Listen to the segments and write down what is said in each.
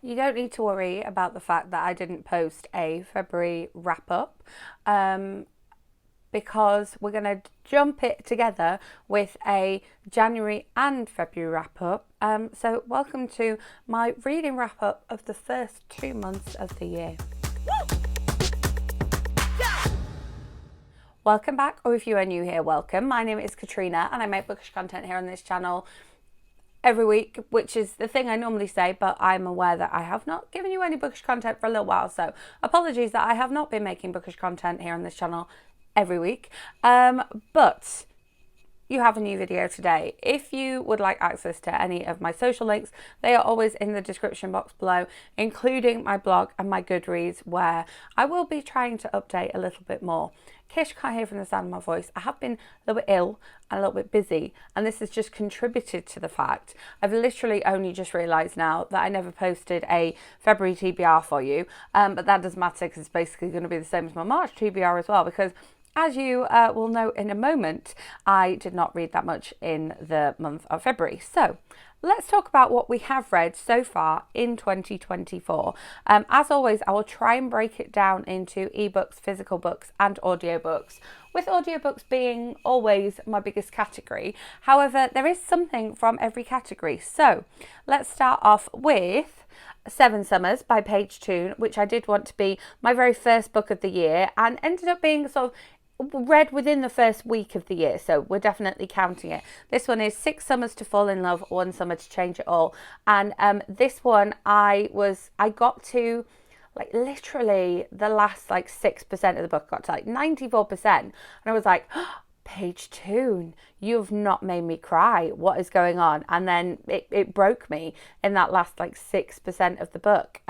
You don't need to worry about the fact that I didn't post a February wrap up because we're going to jump it together with a January and February wrap up. So welcome to my reading wrap up of the first 2 months of the year. Welcome back, or if you are new here, welcome. My name is Katrina and I make bookish content here on this channel every week, which is the thing I normally say, but I'm aware that I have not given you any bookish content for a little while, so apologies that I have not been making bookish content here on this channel every week, but you have a new video today. If you would like access to any of my social links, they are always in the description box below, including my blog and my Goodreads, where I will be trying to update a little bit more. In case you can't hear from the sound of my voice, I have been a little bit ill and a little bit busy, and this has just contributed to the fact I've literally only just realised now that I never posted a February TBR for you, but that doesn't matter because it's basically going to be the same as my March TBR as well, because as you will note in a moment, I did not read that much in the month of February. So let's talk about what we have read so far in 2024. As always, I will try and break it down into ebooks, physical books and audiobooks, with audiobooks being always my biggest category. However, there is something from every category. So let's start off with Seven Summers by Paige Toon, which I did want to be my very first book of the year and ended up being sort of read within the first week of the year, so we're definitely counting it. This one is 6 Summers to Fall in Love, 1 Summer to Change It All, and this one I got to like literally the last like 6% of the book, got to like 94%, and I was like, Paige Toon, you've not made me cry. What is going on? And then it broke me in that last like 6% of the book.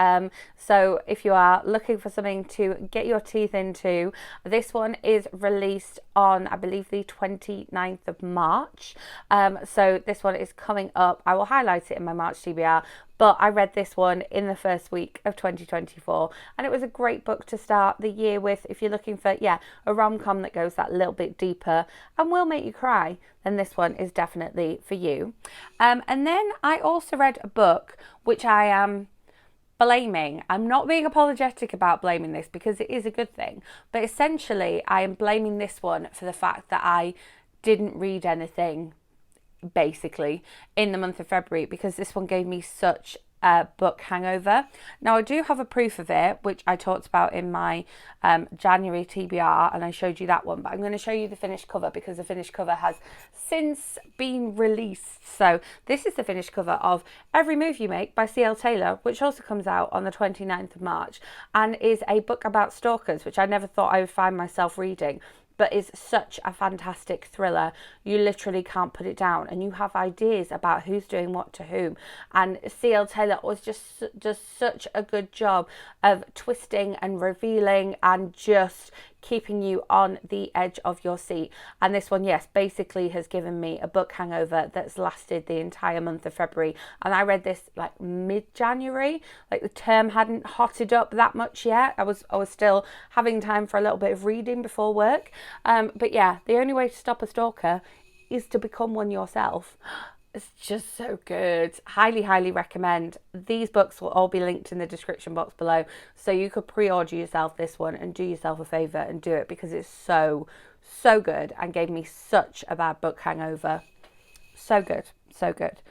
So if you are looking for something to get your teeth into, this one is released on, I believe, the 29th of March. So this one is coming up. I will highlight it in my March TBR. But I read this one in the first week of 2024, and it was a great book to start the year with. If you're looking for, a rom-com that goes that little bit deeper and will make you cry, then this one is definitely for you. And then I also read a book which I am blaming. I'm not being apologetic about blaming this because it is a good thing, but essentially I am blaming this one for the fact that I didn't read anything basically in the month of February, because this one gave me such a book hangover. Now I do have a proof of it, which I talked about in my January TBR, and I showed you that one, but I'm going to show you the finished cover because the finished cover has since been released. So this is the finished cover of Every Move You Make by C.L. Taylor, which also comes out on the 29th of March and is a book about stalkers, which I never thought I would find myself reading, but is such a fantastic thriller. You literally can't put it down, and you have ideas about who's doing what to whom. And C.L. Taylor was just such a good job of twisting and revealing and just keeping you on the edge of your seat. And this one, yes, basically has given me a book hangover that's lasted the entire month of February. And I read this like mid-January, like the term hadn't hotted up that much yet. I was still having time for a little bit of reading before work. But yeah, the only way to stop a stalker is to become one yourself. It's just so good. Highly, highly recommend. These books will all be linked in the description box below, so you could pre-order yourself this one and do yourself a favour and do it, because it's so good and gave me such a bad book hangover. So good. So good.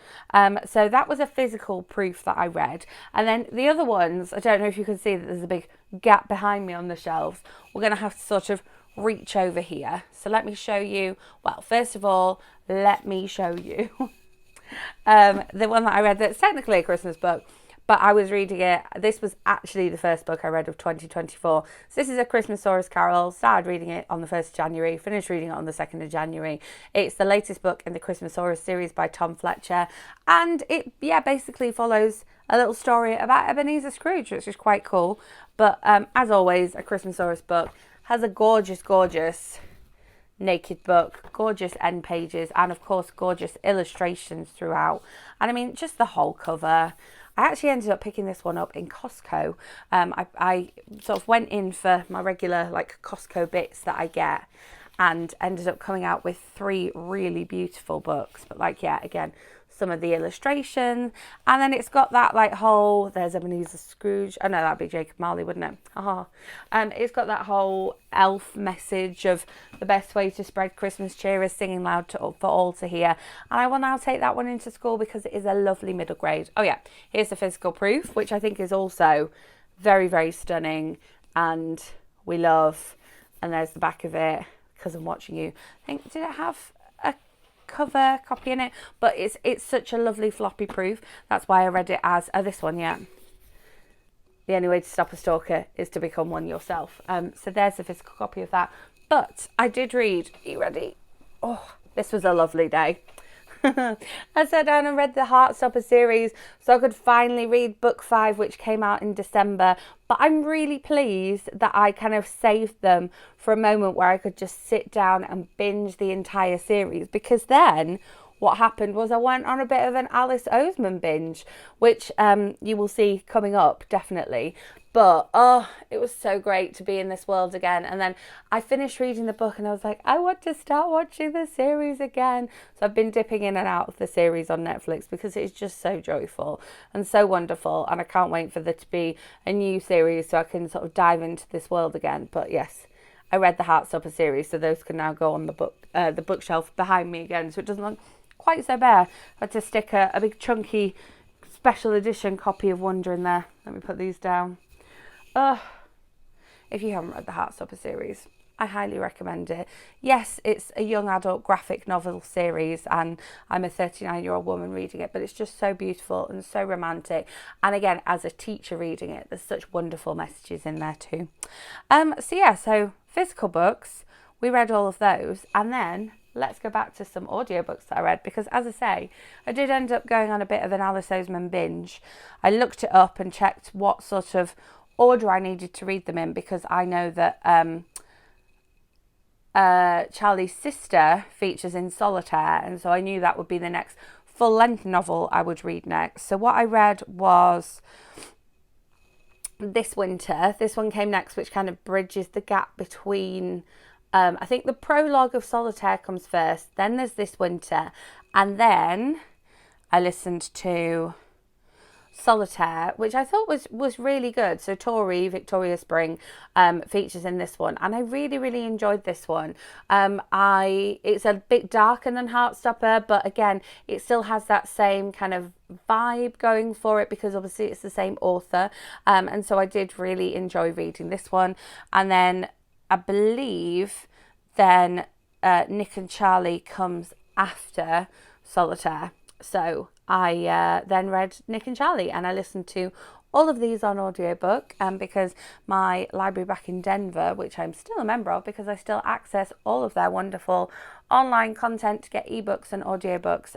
So that was a physical proof that I read. And then the other ones, I don't know if you can see that there's a big gap behind me on the shelves. We're going to have to sort of reach over here. So let me show you. Well, first of all, let me show you the one that I read that's technically a Christmas book, but I was reading it. This was actually the first book I read of 2024. So this is A Christmasaurus Carol. Started reading it on the 1st of January, finished reading it on the 2nd of January. It's the latest book in the Christmasaurus series by Tom Fletcher, and it basically follows a little story about Ebenezer Scrooge, which is quite cool. But as always, A Christmasaurus book has a gorgeous naked book, gorgeous end pages, and of course gorgeous illustrations throughout. And I mean, just the whole cover. I actually ended up picking this one up in Costco. I sort of went in for my regular like Costco bits that I get, and ended up coming out with 3 really beautiful books. But like, yeah, again, some of the illustrations, and then it's got that like whole, there's Ebenezer Scrooge, oh no, that'd be Jacob Marley, wouldn't it? It's got that whole elf message of the best way to spread Christmas cheer is singing loud for all to hear, and I will now take that one into school because it is a lovely middle grade. Oh yeah, here's the physical proof, which I think is also very, very stunning and we love, and there's the back of it because I'm watching you. I think, did it have a cover copy in it? But it's such a lovely floppy proof. That's why I read it as this one. Yeah, the only way to stop a stalker is to become one yourself. So there's a physical copy of that. But I did read, are you ready? Oh, this was a lovely day. I sat down and read the Heartstopper series so I could finally read book 5, which came out in December. But I'm really pleased that I kind of saved them for a moment where I could just sit down and binge the entire series, because then what happened was I went on a bit of an Alice Oseman binge, which you will see coming up, definitely. But, it was so great to be in this world again. And then I finished reading the book and I was like, I want to start watching the series again. So I've been dipping in and out of the series on Netflix because it's just so joyful and so wonderful. And I can't wait for there to be a new series so I can sort of dive into this world again. But yes, I read the Heartstopper series, so those can now go on the bookshelf behind me again. So it doesn't look quite so bare. I had to stick a big chunky special edition copy of Wonder in there. Let me put these down. If you haven't read the Heartstopper series, I highly recommend it. Yes, it's a young adult graphic novel series and I'm a 39-year-old woman reading it, but it's just so beautiful and so romantic. And again, as a teacher reading it, there's such wonderful messages in there too. So physical books, we read all of those, and then let's go back to some audiobooks that I read, because as I say, I did end up going on a bit of an Alice Oseman binge. I looked it up and checked what sort of order I needed to read them in, because I know that Charlie's sister features in Solitaire, and so I knew that would be the next full-length novel I would read next. So what I read was This Winter. This one came next, which kind of bridges the gap between I think the prologue of Solitaire comes first, then there's This Winter, and then I listened to Solitaire, which I thought was really good. So Tori, Victoria Spring, features in this one, and I really, really enjoyed this one. It's a bit darker than Heartstopper, but again, it still has that same kind of vibe going for it, because obviously it's the same author, and so I did really enjoy reading this one. And then I believe then Nick and Charlie comes after Solitaire. So I then read Nick and Charlie, and I listened to all of these on audiobook, because my library back in Denver, which I'm still a member of because I still access all of their wonderful online content to get ebooks and audiobooks,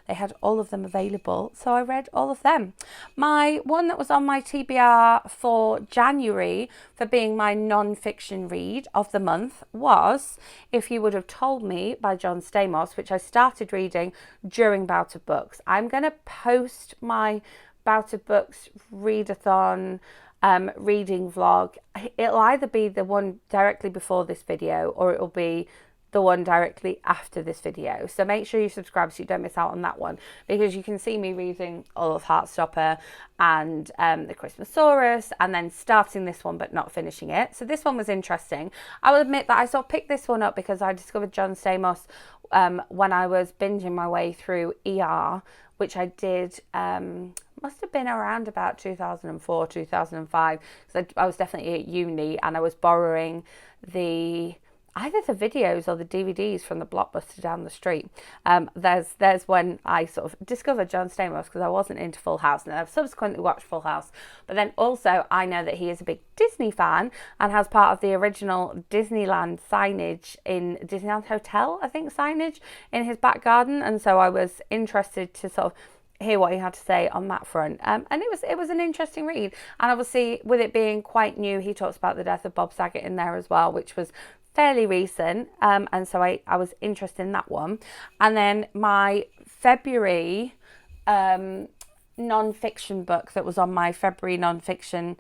they had all of them available, so I read all of them. My one that was on my TBR for January for being my non-fiction read of the month was If You Would Have Told Me by John Stamos, which I started reading during Bout of Books. I'm going to post my Bout of Books readathon reading vlog. It'll either be the one directly before this video, or it'll be the one directly after this video. So make sure you subscribe so you don't miss out on that one, because you can see me reading all of Heartstopper and the Christmasaurus, and then starting this one but not finishing it. So this one was interesting. I will admit that I sort of picked this one up because I discovered John Stamos when I was binging my way through ER, which I did, must have been around about 2004, 2005, because I was definitely at uni and I was borrowing either the videos or the DVDs from the Blockbuster down the street. There's when I sort of discovered John Stamos, because I wasn't into Full House, and I've subsequently watched Full House. But then also I know that he is a big Disney fan and has part of the original Disneyland signage in Disneyland Hotel, I think, signage in his back garden, and so I was interested to sort of hear what he had to say on that front, and it was an interesting read. And obviously, with it being quite new, he talks about the death of Bob Saget in there as well, which was fairly recent, and so I was interested in that one. And then my February non-fiction book that was on my February non-fiction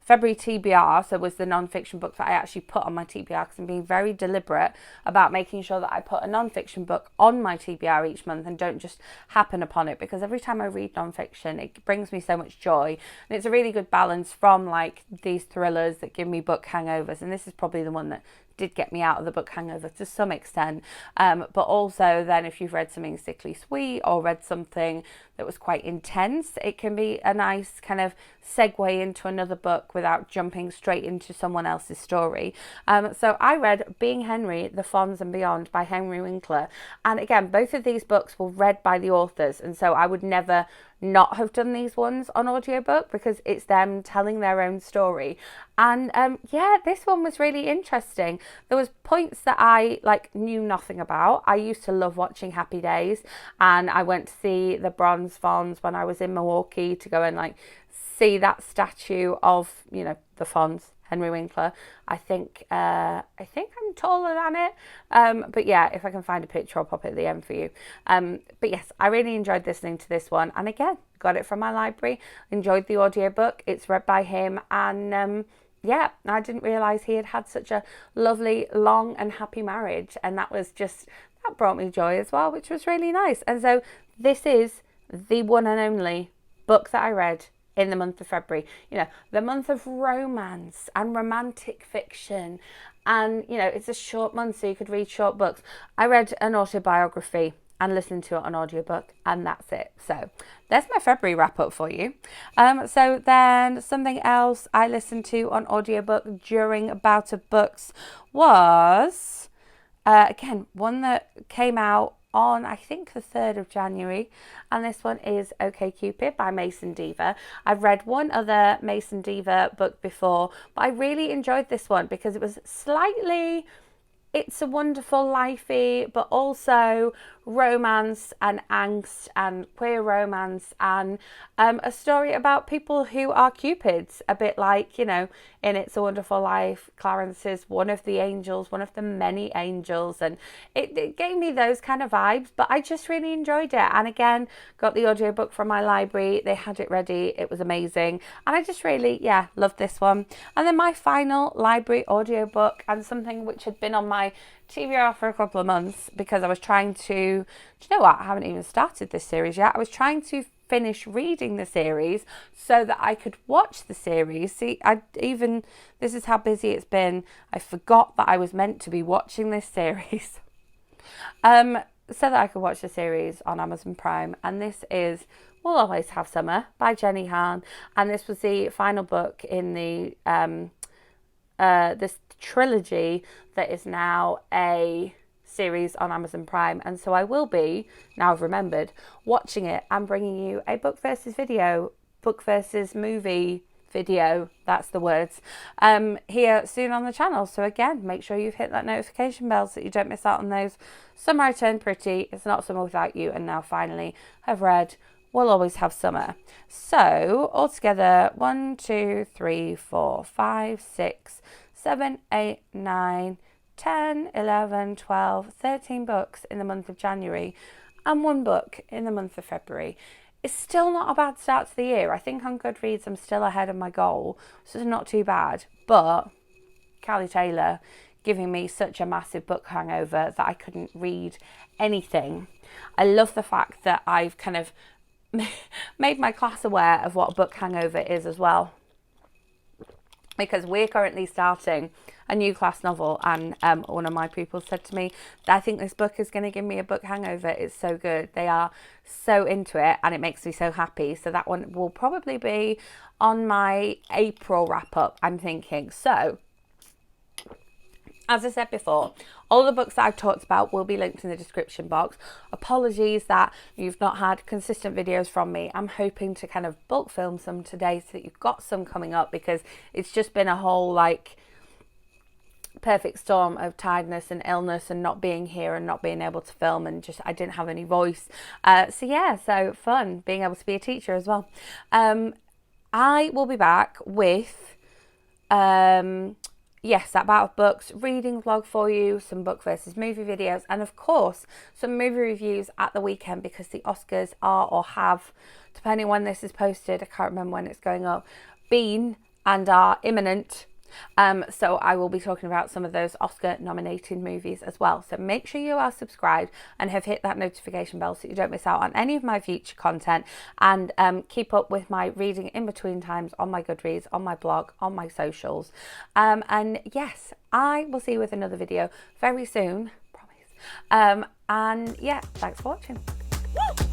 February TBR, so was the non-fiction book that I actually put on my TBR, because I'm being very deliberate about making sure that I put a non-fiction book on my TBR each month and don't just happen upon it, because every time I read non-fiction, it brings me so much joy, and it's a really good balance from like these thrillers that give me book hangovers, and this is probably the one that did get me out of the book hangover to some extent, but also then if you've read something sickly sweet or read something that was quite intense, it can be a nice kind of segue into another book without jumping straight into someone else's story. So I read Being Henry, The Fonz and Beyond by Henry Winkler, and again, both of these books were read by the authors, and so I would never not have done these ones on audiobook because it's them telling their own story. And yeah, this one was really interesting. There was points that I like knew nothing about. I used to love watching Happy Days, and I went to see the Bronze Fonz when I was in Milwaukee to go and like see that statue of, you know, the Fonz, Henry Winkler. I think I'm taller than it, but yeah, if I can find a picture, I'll pop it at the end for you. But yes, I really enjoyed listening to this one, and again, got it from my library, enjoyed the audiobook. It's read by him, and yeah, I didn't realise he had such a lovely, long and happy marriage, and that brought me joy as well, which was really nice. And so this is the one and only book that I read in the month of February. You know, the month of romance and romantic fiction, and you know, it's a short month, so you could read short books. I read an autobiography and listened to it on audiobook, and that's it. So there's my February wrap up for you. So then something else I listened to on audiobook during a bout of books was again one that came out on, I think, the 3rd of January, and this one is OK Cupid by Mason Deaver. I've read one other Mason Deaver book before, but I really enjoyed this one because it was slightly It's a Wonderful Lifey, but also romance and angst and queer romance, and a story about people who are cupids, a bit like, you know, in It's a Wonderful Life, Clarence is one of the angels, one of the many angels, and it gave me those kind of vibes, but I just really enjoyed it. And again, got the audiobook from my library, they had it ready, it was amazing, and I just really, yeah, loved this one. And then my final library audiobook, and something which had been on my TBR for a couple of months because I was trying to, do you know what, I haven't even started this series yet. I was trying to finish reading the series so that I could watch the series. See, this is how busy it's been. I forgot that I was meant to be watching this series. So that I could watch the series on Amazon Prime. And this is We'll Always Have Summer by Jenny Han. And this was the final book in the this trilogy that is now a series on Amazon Prime, and so I will be, now I've remembered, watching it and bringing you a book versus movie video, that's the words, here soon on the channel. So again, make sure you've hit that notification bell so that you don't miss out on those. Summer I Turned Pretty, It's Not Summer Without You, and now finally have read We'll Always Have Summer. So altogether 1, 2, 3, 4, 5, 6, 7, 8, 9, 10, 11, 12, 13 books in the month of January, and 1 book in the month of February. It's still not a bad start to the year. I think on Goodreads I'm still ahead of my goal, so it's not too bad. But Callie Taylor giving me such a massive book hangover that I couldn't read anything. I love the fact that I've kind of made my class aware of what a book hangover is as well, because we're currently starting a new class novel, and one of my pupils said to me, I think this book is going to give me a book hangover. It's so good. They are so into it, and it makes me so happy. So that one will probably be on my April wrap up, I'm thinking. So as I said before, all the books that I've talked about will be linked in the description box. Apologies that you've not had consistent videos from me. I'm hoping to kind of bulk film some today so that you've got some coming up, because it's just been a whole like perfect storm of tiredness and illness and not being here and not being able to film, and just I didn't have any voice. So yeah, so fun being able to be a teacher as well. I will be back with yes, that bout of books, reading vlog for you, some book versus movie videos, and of course some movie reviews at the weekend, because the Oscars are, or have, depending when this is posted, I can't remember when it's going up, been and are imminent. So I will be talking about some of those Oscar nominated movies as well. So make sure you are subscribed and have hit that notification bell so you don't miss out on any of my future content, and keep up with my reading in between times on my Goodreads, on my blog, on my socials. And yes, I will see you with another video very soon, promise. And yeah, thanks for watching. Woo!